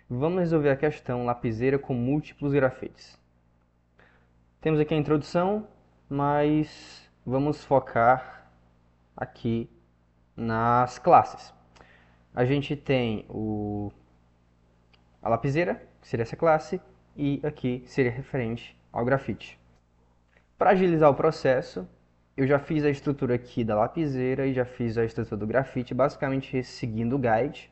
Vamos resolver a questão lapiseira com múltiplos grafites. Temos aqui a introdução, mas vamos focar aqui nas classes. A gente tem a lapiseira, que seria essa classe, e aqui seria referente ao grafite. Para agilizar o processo, eu já fiz a estrutura aqui da lapiseira e já fiz a estrutura do grafite, basicamente seguindo o guide.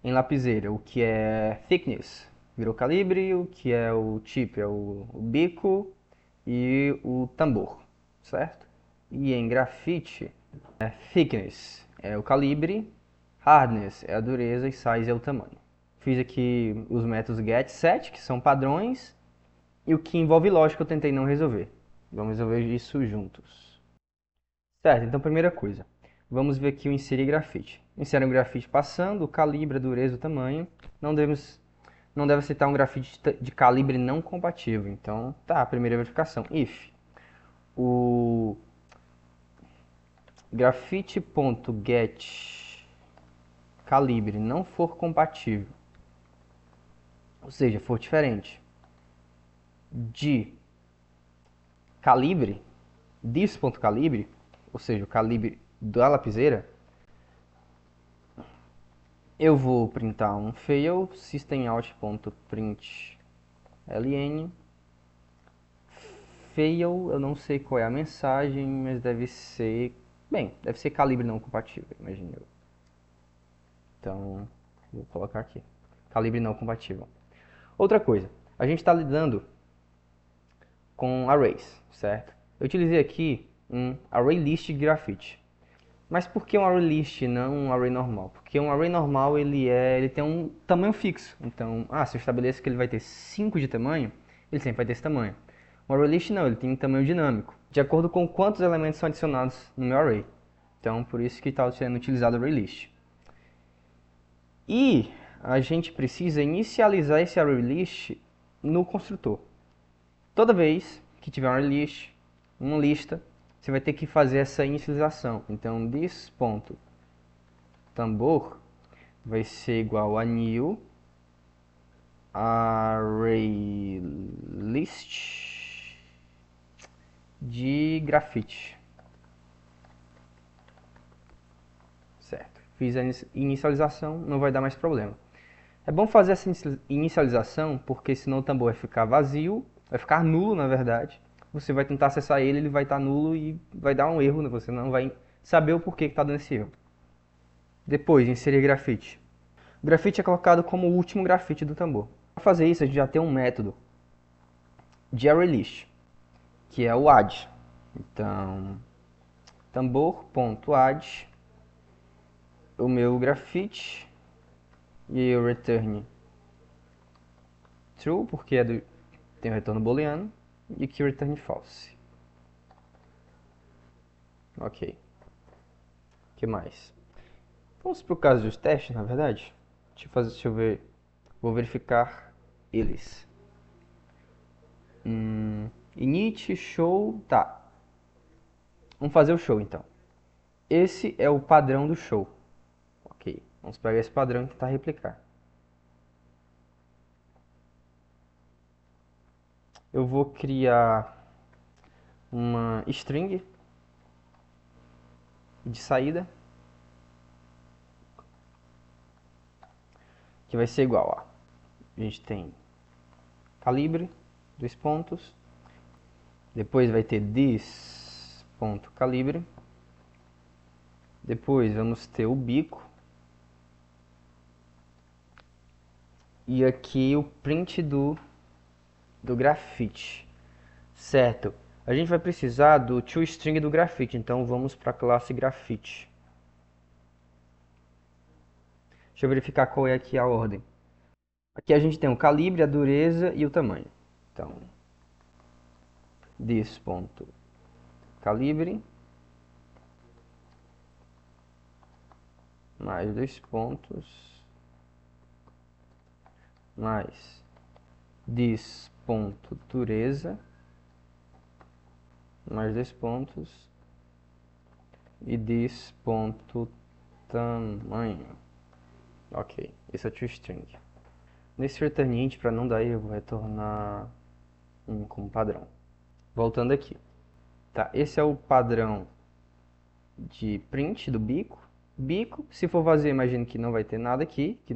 Em lapiseira, o que é thickness virou calibre, o que é o tip é o bico e o tambor, certo? E em grafite, thickness é o calibre, hardness é a dureza e size é o tamanho. Fiz aqui os métodos get, set, que são padrões, e o que envolve lógica eu tentei não resolver. Vamos resolver isso juntos. Certo, então primeira coisa, vamos ver aqui o inserir grafite. Inserir um grafite passando, o calibre, a dureza, o tamanho. Não deve aceitar um grafite de calibre não compatível. Então, tá, a primeira verificação. If o grafite.get calibre não for compatível, ou seja, for diferente de calibre, disso.calibre, ou seja, o calibre da lapiseira, eu vou printar um fail systemout.println fail, eu não sei qual é a mensagem, mas deve ser, bem, deve ser calibre não compatível, imagino eu. Então, vou colocar aqui, calibre não compatível. Outra coisa, a gente está lidando com arrays, certo? Eu utilizei aqui um array list de grafite. Mas por que um array list e não um array normal? Porque um array normal ele tem um tamanho fixo. Então, se eu estabeleço que ele vai ter 5 de tamanho, ele sempre vai ter esse tamanho. Um array list não, ele tem um tamanho dinâmico, de acordo com quantos elementos são adicionados no meu array. Então, por isso que está sendo utilizado o array list. E a gente precisa inicializar esse array list no construtor. Toda vez que tiver um array list, uma lista, você vai ter que fazer essa inicialização. Então, this.tambor vai ser igual a new array list de grafite. Certo. Fiz a inicialização, não vai dar mais problema. É bom fazer essa inicialização, porque senão o tambor vai ficar vazio, vai ficar nulo na verdade. Você vai tentar acessar ele, ele vai estar nulo e vai dar um erro, você não vai saber o porquê que está dando esse erro. Depois, inserir grafite. O grafite é colocado como o último grafite do tambor. Para fazer isso, a gente já tem um método de ArrayList, que é o add. Então, tambor.add o meu grafite e eu return true, porque tem o retorno booleano, e aqui return false. Ok. O que mais? Vamos para o caso dos testes, na verdade. Deixa eu ver. Vou verificar eles. Init, show, tá. Vamos fazer o show então. Esse é o padrão do show. Ok, vamos pegar esse padrão e tentar replicar. Eu vou criar uma string de saída que vai ser igual a gente tem calibre, dois pontos, depois vai ter this.calibre, depois vamos ter o bico e aqui o print do grafite, certo? A gente vai precisar do toString do grafite, então vamos para a classe grafite. Deixa eu verificar qual é aqui a ordem. Aqui a gente tem o calibre, a dureza e o tamanho. Então, this.calibre mais dois pontos mais this.dureza mais dois pontos e this.tamanho. Ok, esse é o toString. Nesse return int, para não dar erro, eu vou retornar um como padrão. Voltando aqui. Tá, esse é o padrão de print do bico. Bico, se for vazio, imagino que não vai ter nada aqui, que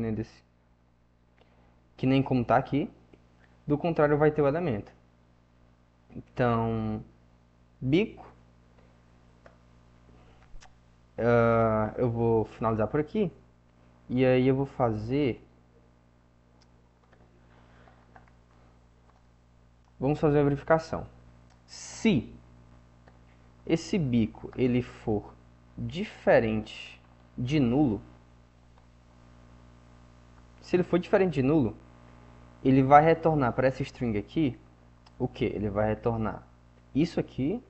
nem como tá aqui. Do contrário, vai ter o elemento. Então, bico. Eu vou finalizar por aqui. E aí eu vou fazer... Vamos fazer a verificação. Se esse bico ele for diferente de nulo, se ele for diferente de nulo, ele vai retornar para essa string aqui o que? Ele vai retornar isso aqui,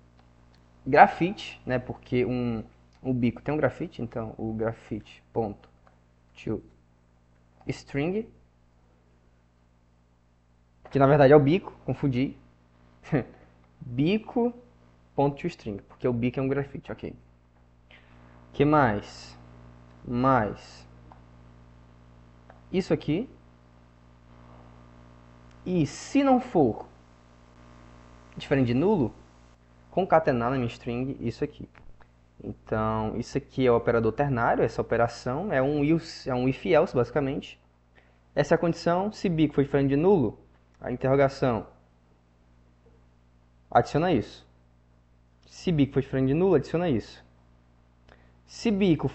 grafite, né? Porque o bico tem um grafite, então o grafite ponto to string, que na verdade é o bico, confundi. Bico ponto to string, porque o bico é um grafite, ok. Que mais? Mais isso aqui. E se não for diferente de nulo, concatenar na minha string isso aqui. Então, isso aqui é o operador ternário, essa operação é um if else, basicamente. Essa é a condição, se bico for diferente de nulo, a interrogação adiciona isso. Se bico for diferente de nulo, adiciona isso. Se bico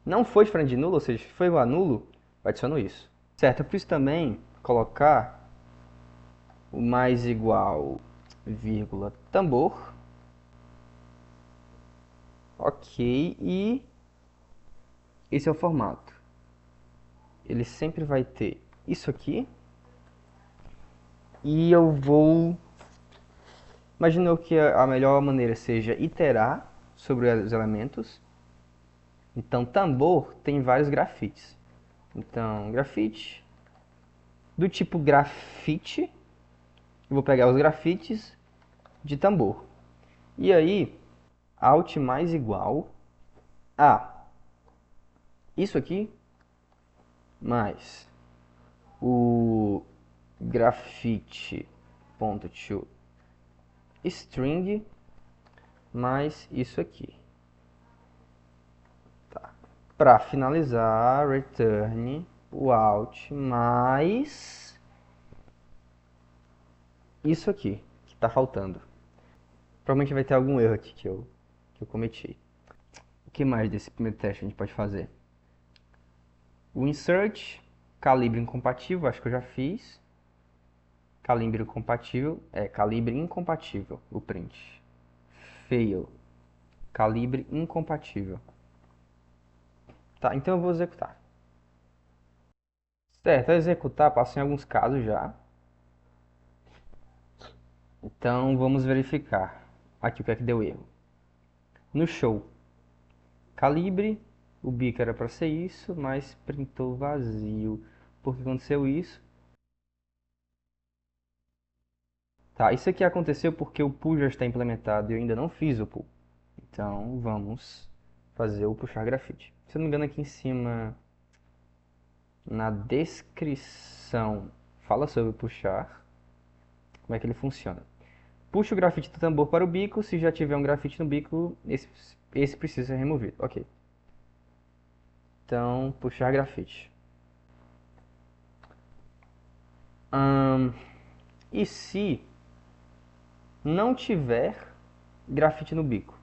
não for diferente de nulo, ou seja, foi igual a nulo, adiciona isso. Certo, eu preciso também colocar o mais igual, vírgula, tambor. Ok, e esse é o formato. Ele sempre vai ter isso aqui. E eu vou... Imaginou que a melhor maneira seja iterar sobre os elementos. Então, tambor tem vários grafites. Então, grafite do tipo grafite. Eu vou pegar os grafites de tambor. E aí, alt mais igual a isso aqui mais o grafite.to string mais isso aqui. Tá. Para finalizar, return o alt mais isso aqui, que está faltando. Provavelmente vai ter algum erro aqui que eu cometi. O que mais desse primeiro teste a gente pode fazer? O insert, calibre incompatível, acho que eu já fiz. Calibre compatível, calibre incompatível, o print. Fail, calibre incompatível. Tá, então eu vou executar. Certo, ao executar, passei em alguns casos já. Então vamos verificar aqui o que é que deu erro. No show, calibre, o bico era para ser isso, mas printou vazio. Por que aconteceu isso? Tá, isso aqui aconteceu porque o pull já está implementado e eu ainda não fiz o pull. Então vamos fazer o puxar grafite. Se eu não me engano, aqui em cima na descrição fala sobre puxar, como é que ele funciona. Puxa o grafite do tambor para o bico, se já tiver um grafite no bico, esse precisa ser removido. Ok. Então, puxar grafite. E se não tiver grafite no bico?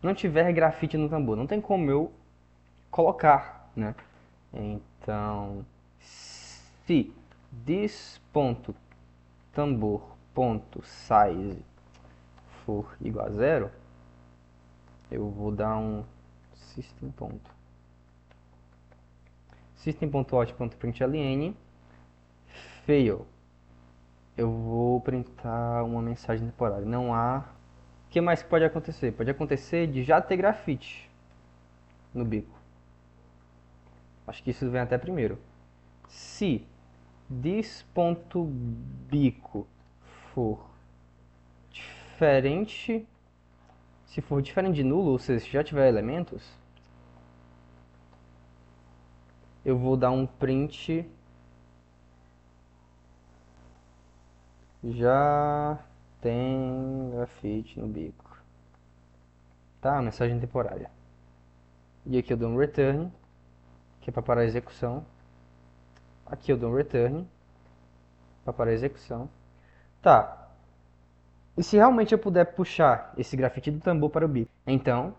Não tiver grafite no tambor, não tem como eu colocar, né? Então, se this.tambor.size for igual a 0, eu vou dar um system.out.println fail. Eu vou printar uma mensagem temporária. Não há... O que mais pode acontecer? Pode acontecer de já ter grafite no bico. Acho que isso vem até primeiro. Se this.bico for diferente, se for diferente de nulo, ou seja, se já tiver elementos, eu vou dar um print Já tem grafite no bico. Tá, mensagem temporária. E aqui eu dou um return, que é para parar a execução. Aqui eu dou um return, para parar a execução. Tá, e se realmente eu puder puxar esse grafite do tambor para o bico? Então,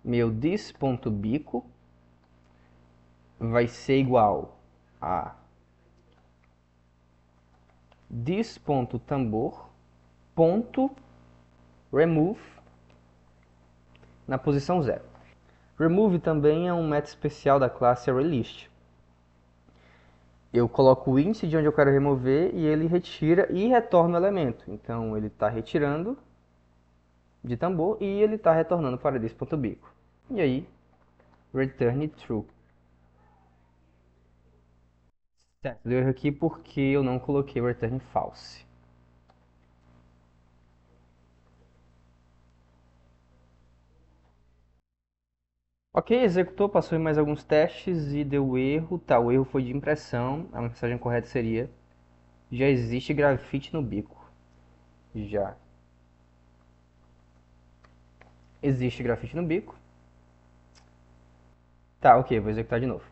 meu this.bico vai ser igual a this.tambor.remove na posição 0. Remove também é um método especial da classe ArrayList. Eu coloco o índice de onde eu quero remover e ele retira e retorna o elemento. Então ele está retirando de tambor e ele está retornando para this.bico. E aí, return true. Certo, deu erro aqui porque eu não coloquei o return false. Ok, executou, passou em mais alguns testes e deu erro. Tá, o erro foi de impressão. A mensagem correta seria: já existe grafite no bico. Já existe grafite no bico. Tá, ok, vou executar de novo.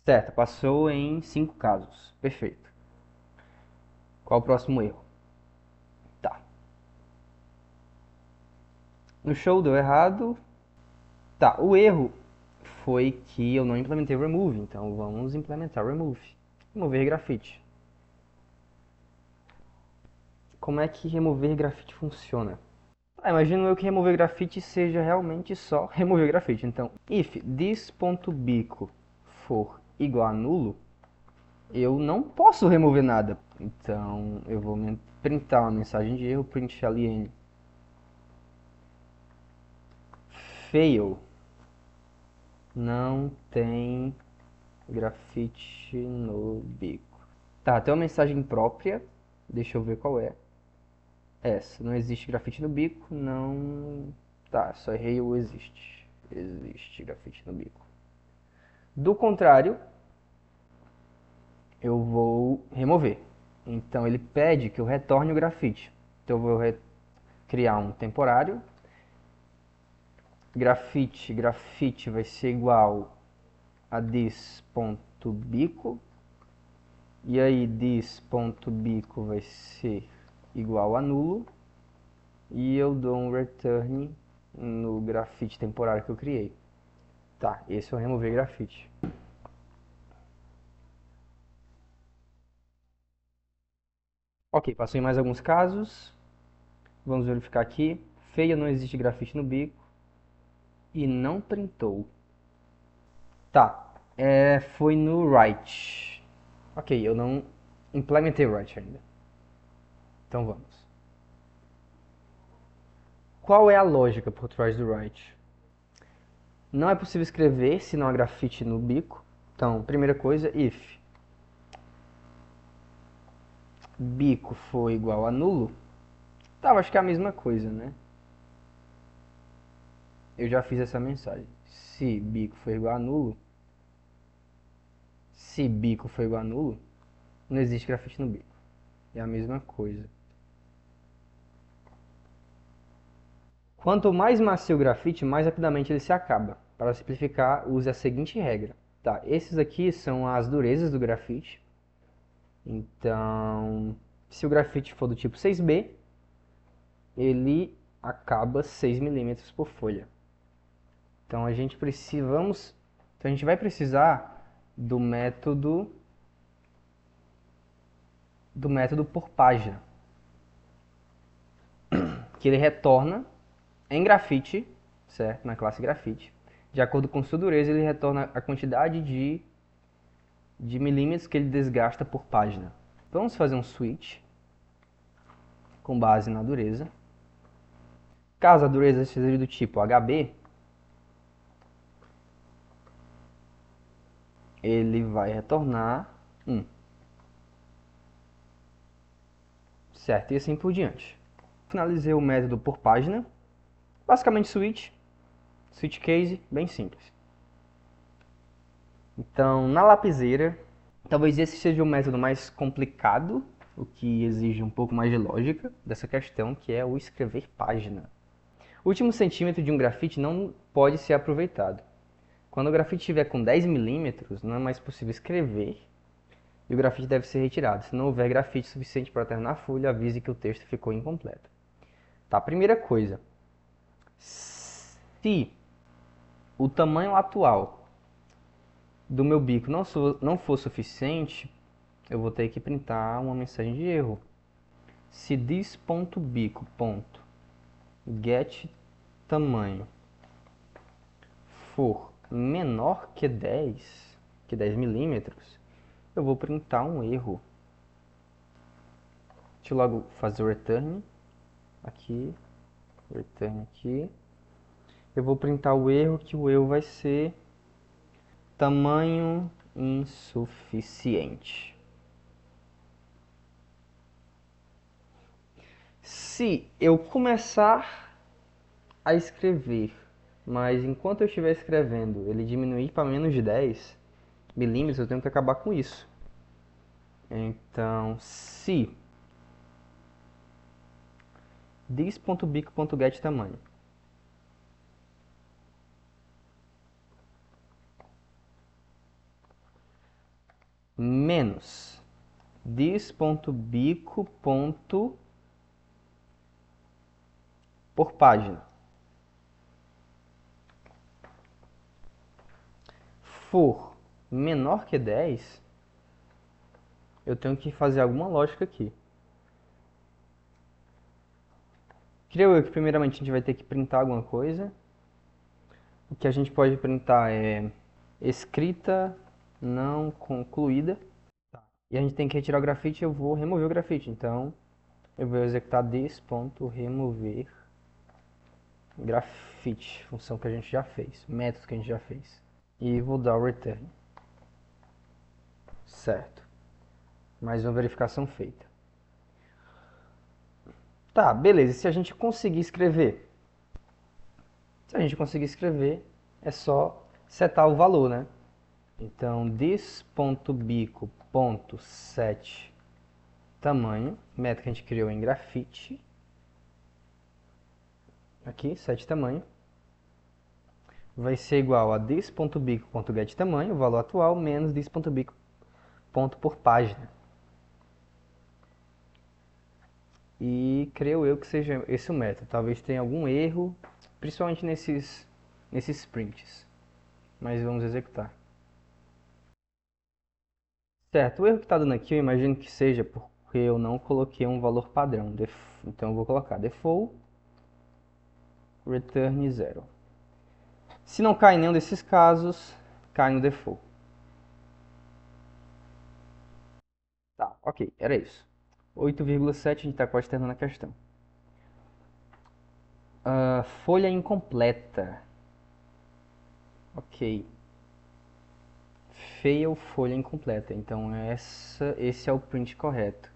Certo, passou em 5 casos. Perfeito. Qual o próximo erro? Tá. No show deu errado. Tá, o erro foi que eu não implementei o remove, então vamos implementar o remove. Remover grafite. Como é que remover grafite funciona? Imagino eu que remover grafite seja realmente só remover grafite. Então, if this.bico for igual a nulo, eu não posso remover nada. Então, eu vou printar uma mensagem de erro, print alien fail. Não tem grafite no bico. Tá, tem uma mensagem própria. Deixa eu ver qual é. Essa. Não existe grafite no bico. Não. Tá, só errei o existe. Existe grafite no bico. Do contrário, eu vou remover. Então ele pede que eu retorne o grafite. Então eu vou criar um temporário. Grafite vai ser igual a this.bico. E aí this.bico vai ser igual a nulo. E eu dou um return no grafite temporário que eu criei. Tá, esse é o remover grafite. Ok, passou em mais alguns casos. Vamos verificar aqui. Feia, não existe grafite no bico. E não printou. Tá, foi no write. Ok, eu não implementei o write ainda. Então vamos. Qual é a lógica por trás do write? Não é possível escrever se não há grafite no bico. Então, primeira coisa, if bico for igual a nulo. Tá, eu acho que é a mesma coisa, né? Eu já fiz essa mensagem. Se bico for igual a nulo, se bico for igual a nulo, não existe grafite no bico. É a mesma coisa. Quanto mais macio o grafite, mais rapidamente ele se acaba. Para simplificar, use a seguinte regra. Tá, esses aqui são as durezas do grafite. Então, se o grafite for do tipo 6B, ele acaba 6 milímetros por folha. Então a gente então a gente vai precisar do método por página, que ele retorna em grafite, certo? Na classe grafite. De acordo com sua dureza, ele retorna a quantidade de milímetros que ele desgasta por página. Vamos fazer um switch com base na dureza. Caso a dureza seja do tipo HB, ele vai retornar 1. Certo? E assim por diante. Finalizei o método por página. Basicamente switch case, bem simples. Então, na lapiseira, talvez esse seja o método mais complicado o que exige um pouco mais de lógica dessa questão, que é o escrever página. O último centímetro de um grafite não pode ser aproveitado. Quando o grafite estiver com 10 milímetros, não é mais possível escrever e o grafite deve ser retirado. Se não houver grafite suficiente para terminar a folha, avise que o texto ficou incompleto. Tá, primeira coisa. Se o tamanho atual do meu bico não for suficiente, eu vou ter que printar uma mensagem de erro. Se this.bico.getTamanho for menor que 10 milímetros, eu vou printar um erro. Deixa eu logo fazer o return aqui, return aqui. Eu vou printar o erro, que o erro vai ser tamanho insuficiente. Se eu começar a escrever, mas enquanto eu estiver escrevendo ele diminuir para menos de 10 milímetros, eu tenho que acabar com isso. Então, se this.bico.getTamanho menos this.bico. Por página for menor que 10, eu tenho que fazer alguma lógica aqui. Creio eu que primeiramente a gente vai ter que printar alguma coisa. O que a gente pode printar é escrita não concluída. E a gente tem que retirar o grafite, eu vou remover o grafite. Então, eu vou executar this.remover grafite, função que a gente já fez, método que a gente já fez. E vou dar o return. Certo. Mais uma verificação feita. Tá, beleza. E se a gente conseguir escrever? Se a gente conseguir escrever, é só setar o valor, né? Então, this.bico.setTamanho, método que a gente criou em grafite. Aqui, setTamanho. Vai ser igual a this.bico.getTamanho, o valor atual, menos this.bico.porpágina. E creio eu que seja esse o método. Talvez tenha algum erro, principalmente nesses prints. Mas vamos executar. Certo, o erro que está dando aqui eu imagino que seja porque eu não coloquei um valor padrão. Então eu vou colocar default return 0. Se não cai em nenhum desses casos, cai no default. Tá, ok, era isso. 8,7 a gente está quase terminando a questão. Folha incompleta. Ok. Fail folha incompleta. Então esse é o print correto.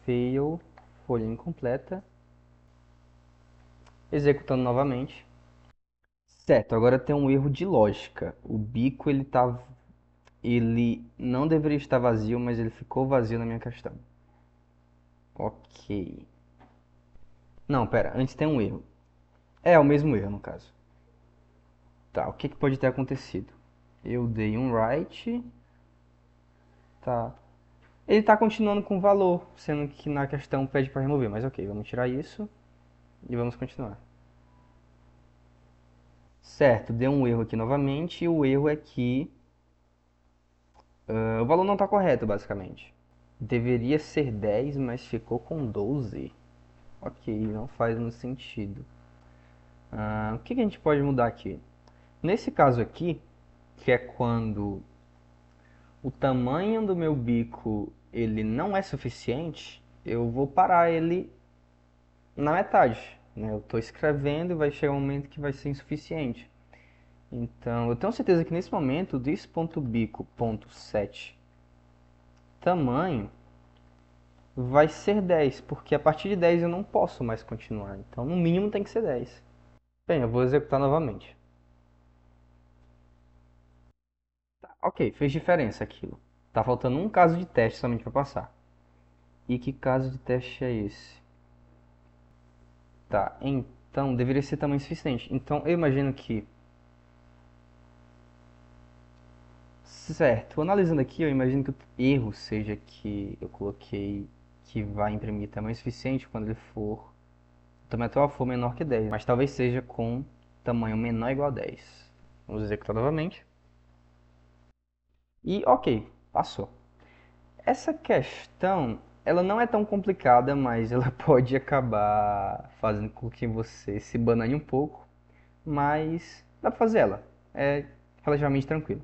Fail folha incompleta. Executando novamente. Certo, agora tem um erro de lógica. O bico ele não deveria estar vazio, mas ele ficou vazio na minha questão. Ok. Não, pera, antes tem um erro. É o mesmo erro no caso. Tá, o que pode ter acontecido? Eu dei um write. Tá. Ele está continuando com valor, sendo que na questão pede para remover. Mas ok, vamos tirar isso e vamos continuar. Certo, deu um erro aqui novamente, e o erro é que o valor não está correto, basicamente. Deveria ser 10, mas ficou com 12. Ok, não faz muito sentido. O que a gente pode mudar aqui? Nesse caso aqui, que é quando o tamanho do meu bico ele não é suficiente, eu vou parar ele na metade. Né? Eu estou escrevendo e vai chegar um momento que vai ser insuficiente. Então, eu tenho certeza que nesse momento, this.bico.set tamanho vai ser 10, porque a partir de 10 eu não posso mais continuar. Então, no mínimo tem que ser 10. Bem, eu vou executar novamente. Tá, ok, fez diferença aquilo. Tá faltando um caso de teste somente para passar. E que caso de teste é esse? Tá, então deveria ser tamanho suficiente. Então eu imagino que... Certo, analisando aqui, eu imagino que o erro seja que eu coloquei que vai imprimir tamanho suficiente quando ele for... O tamanho atual for menor que 10, mas talvez seja com tamanho menor ou igual a 10. Vamos executar novamente. E ok, passou. Essa questão, ela não é tão complicada, mas ela pode acabar fazendo com que você se banane um pouco, mas dá pra fazer ela. É relativamente tranquilo.